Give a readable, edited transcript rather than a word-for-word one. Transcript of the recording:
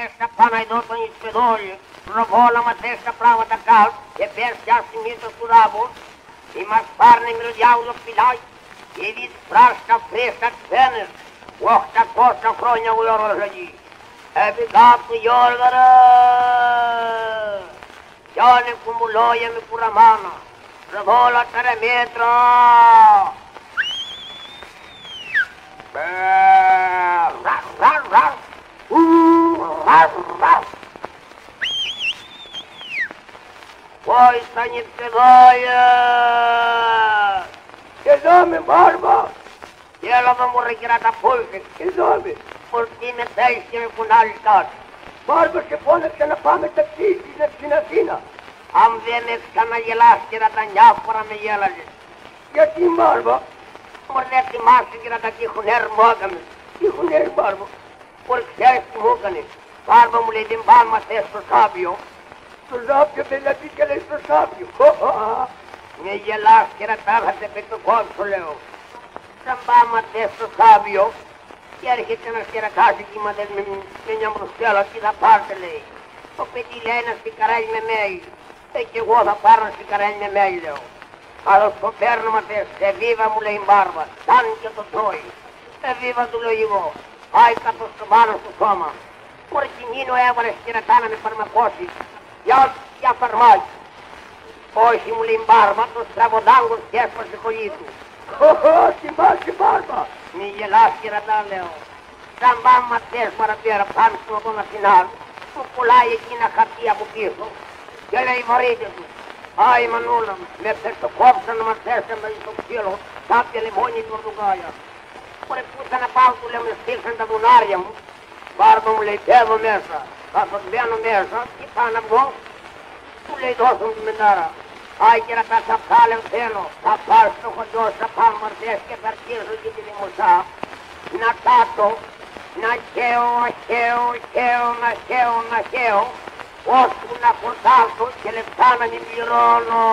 τέσσερα πάνω εδώ τον Ισπεδόλ, προβόλαμα τέσσερα πράγματα κάτω και πέρσια συνήθως του δάβου, ή μας πάρνε με το διάολο πιλάει, και δεις πράστα φρέστα ξένες, 800 χρόνια ο ορολογή. Επί κάπου Γιώργαρα, πιάνε κουμουλόγια με κουραμάνα, προβόλα ταρεμέτρα. Ой, станет седая! Кедами, барба! Дело вам урегирата пользы. Кедами! Пустыми тайскими кунальтат. Барба ще понесе на памет такси и на сина. Am vreme скана еластира да няфора ме елали. Γιατί барба? Μορδέτη μάσικρα τα τυχουνέρ μόγαμε. Τυχουνέρ барба. Por ξέρεις τι μου έκανε. Μπάρμπα μου λέει την πάλμα θες στο σάπιο. Στο σάπιο δηλαδή και λέει στο σάπιο. Με γελάς και ρατάχατε με το κόψο λέω. Σαν πάλμα θες στο σάπιο. Και έρχεται ένας κερατάς κοιμάτες με μια μπρουστέλα τι θα πάρτε λέει. Το παιδί λέει ένα σφικαρέλι με μέι. Και εγώ θα πάρω ένα σφικαρέλι με μέι λέω. Αλλά στο παίρνω ματές, εβίβα μου λέει η μπάρμπα, σαν και το τρώει. Εβίβα του λέω εγώ, πάει κάτω στο πάνω στο σώμα. Μωρέ κοινήνο έβαλες κερατά να με φαρμακώσει. Για φαρμάκι. Όχι μου λέει η μπάρμπα, το στραβοδάγκος και έσπασε το κολλή του. Θυμάσαι μπάρμπα. Μη γελάς κερατά λέω. Σαν πάμε ματές παραπέρα πάνω στον αγώνα φινάλ, μου πουλάει εκείνα χαρτί από πίσω και λέει βαρύτε του. Άι μανούλα μου, με το κόψα να μας έσαι στο ξύλο, κάποια λιμόνι του Ορδουγκάλια. Μωρέ πού θα να πάω του λέω με στήξαν τα βουνάρια μου. Μπάρμπα μου λέει πέδω μέσα, καθώς μπαίνω μέσα, τι πάω να βγω. Του λέει δώσω μου τη μετάρα. Άι κερατά θα πάλε θέλω, θα πάω στο χοντό, θα πάω μαρτές και θα αρχίσω και τη δημοσά. Να κάτω, να χαίω, να χαίω, ώσπου να φορτάσω και λεπτά να μην πληρώνω.